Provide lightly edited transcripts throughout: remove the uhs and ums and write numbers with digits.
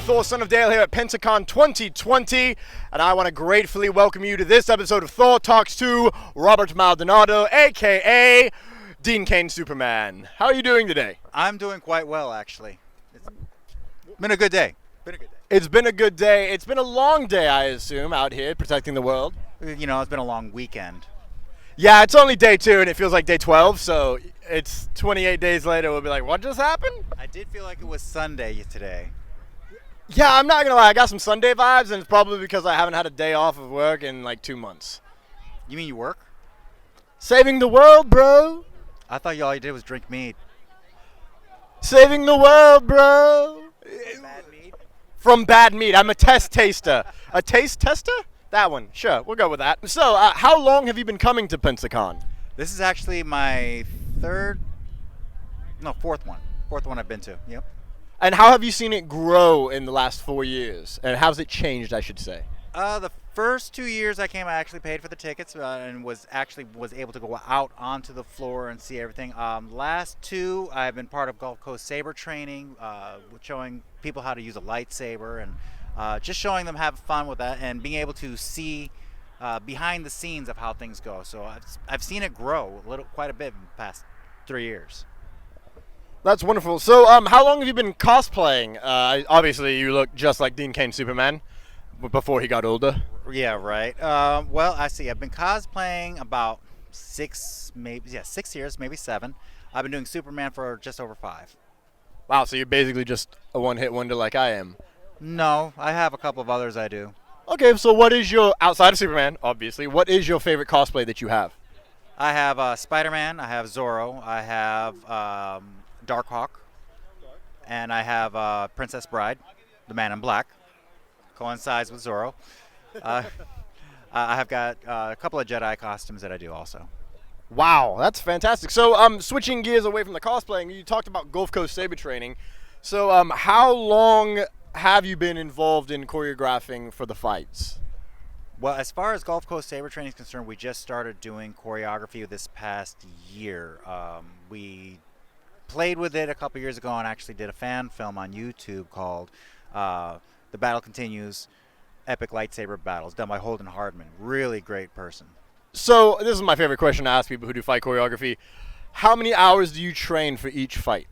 Thor, son of Dale, here at Pensacon 2020, and I want to gratefully welcome you to this episode of Thor Talks to Robert Maldonado AKA Dean Cain Superman. How are you doing today? I'm doing quite well, actually. It's been a good day. It's been a good day. It's been a long day, I assume, out here protecting the world. You know, it's been a long weekend. Yeah, it's only day 2 and it feels like day 12, so it's 28 days later. We'll be like, what just happened? I did feel like it was Sunday today. Yeah, I'm not gonna lie, I got some Sunday vibes, and it's probably because I haven't had a day off of work in like 2 months. You mean you work? Saving the world, bro. I thought all you did was drink mead. Saving the world, bro. Bad mead? From bad meat. I'm a test taster. A taste tester? That one. Sure, we'll go with that. So, how long have you been coming to Pensacon? This is actually my fourth one. Fourth one I've been to. Yep. And how have you seen it grow in the last 4 years? And how's it changed, I should say? The first 2 years I came, I actually paid for the tickets and was able to go out onto the floor and see everything. Last 2, I've been part of Gulf Coast Saber training, showing people how to use a lightsaber and just showing them have fun with that and being able to see behind the scenes of how things go. So I've seen it grow quite a bit in the past 3 years. That's wonderful. So, how long have you been cosplaying? Obviously, you look just like Dean Cain Superman before he got older. Yeah, right. Well, I see. I've been cosplaying about 6 years, maybe 7. I've been doing Superman for just over 5. Wow, so you're basically just a one-hit wonder like I am. No, I have a couple of others I do. Okay, so what is your, outside of Superman, obviously, what is your favorite cosplay that you have? I have Spider-Man, I have Zorro, I have Darkhawk, and I have Princess Bride, the Man in Black. Coincides with Zorro. I have got a couple of Jedi costumes that I do also. Wow, that's fantastic. So, switching gears away from the cosplaying, you talked about Gulf Coast Saber training. So, how long have you been involved in choreographing for the fights? Well, as far as Gulf Coast Saber training is concerned, we just started doing choreography this past year. We played with it a couple years ago and actually did a fan film on YouTube called The Battle Continues, Epic Lightsaber Battles, done by Holden Hardman. Really great person. So, this is my favorite question to ask people who do fight choreography. How many hours do you train for each fight?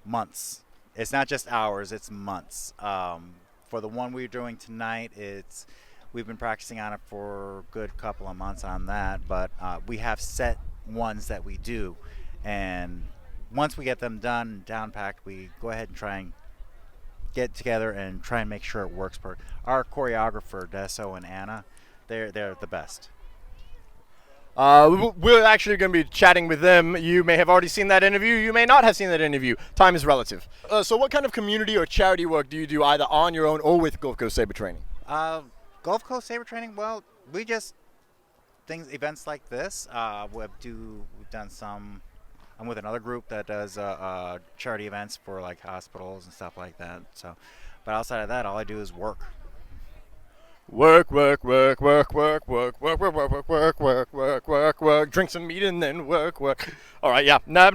Months. It's not just hours, it's months. For the one we're doing tonight, we've been practicing on it for a good couple of months on that, but we have set ones that we do, and once we get them done and down packed, we go ahead and try and get together and try and make sure it works. Our choreographer, Deso and Anna, they're the best. We're actually going to be chatting with them. You may have already seen that interview. You may not have seen that interview. Time is relative. So what kind of community or charity work do you do either on your own or with Gulf Coast Saber training? Gulf Coast Saber training, well, we just events like this. We've done some. I'm with another group that does charity events for like hospitals and stuff like that. So, but outside of that, all I do is work. Work. Drink some meat and then work. All right, yeah. No.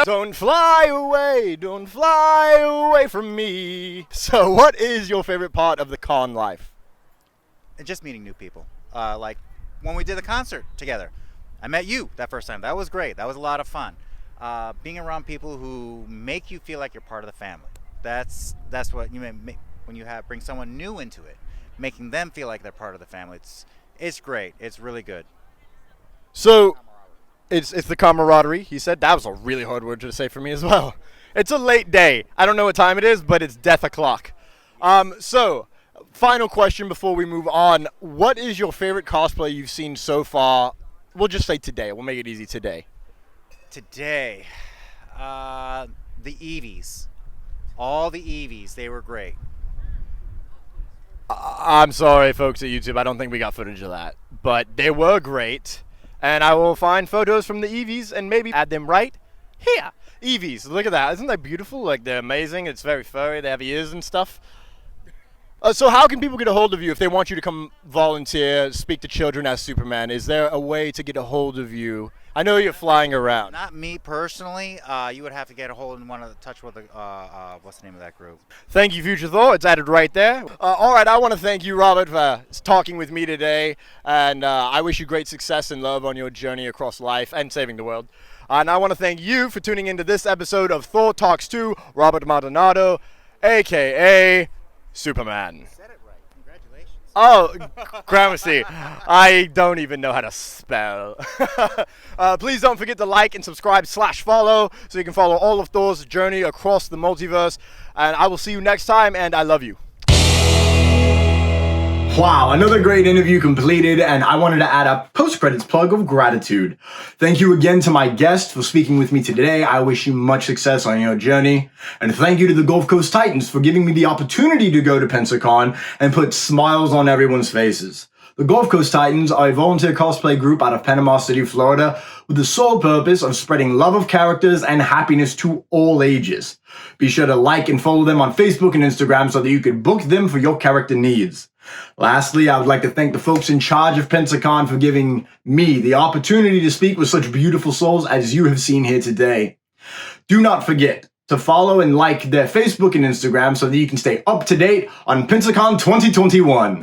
Don't fly away from me. So, what is your favorite part of the con life? And just meeting new people. Like when we did the concert together, I met you that first time. That was great. That was a lot of fun. Being around people who make you feel like you're part of the family. That's what you mean when you bring someone new into it. Making them feel like they're part of the family. It's great. It's really good. So, it's the camaraderie. He said that was a really hard word to say for me as well. It's a late day. I don't know what time it is, but it's death o'clock. So, final question before we move on. What is your favorite cosplay you've seen so far? We'll just say today. We'll make it easy today. Today, the Eevees. All the Eevees. They were great. I'm sorry, folks at YouTube. I don't think we got footage of that. But they were great. And I will find photos from the Eevees and maybe add them right here. Eevees, look at that. Isn't that beautiful? Like, they're amazing. It's very furry. They have ears and stuff. So how can people get a hold of you if they want you to come volunteer, speak to children as Superman? Is there a way to get a hold of you I know you're flying around. Not me personally. You would have to get a hold and want to touch with the what's the name of that group? Thank you, Future Thor. It's added right there. All right, I want to thank you, Robert, for talking with me today, and I wish you great success and love on your journey across life and saving the world. And I want to thank you for tuning into this episode of Thor Talks to Robert Maldonado, AKA Superman. Oh, Gramercy. I don't even know how to spell. Please don't forget to like and subscribe / follow so you can follow all of Thor's journey across the multiverse. And I will see you next time, and I love you. Wow, another great interview completed, and I wanted to add a post-credits plug of gratitude. Thank you again to my guest for speaking with me today. I wish you much success on your journey. And thank you to the Gulf Coast Titans for giving me the opportunity to go to Pensacon and put smiles on everyone's faces. The Gulf Coast Titans are a volunteer cosplay group out of Panama City, Florida, with the sole purpose of spreading love of characters and happiness to all ages. Be sure to like and follow them on Facebook and Instagram so that you can book them for your character needs. Lastly, I would like to thank the folks in charge of Pensacon for giving me the opportunity to speak with such beautiful souls as you have seen here today. Do not forget to follow and like their Facebook and Instagram so that you can stay up to date on Pensacon 2021.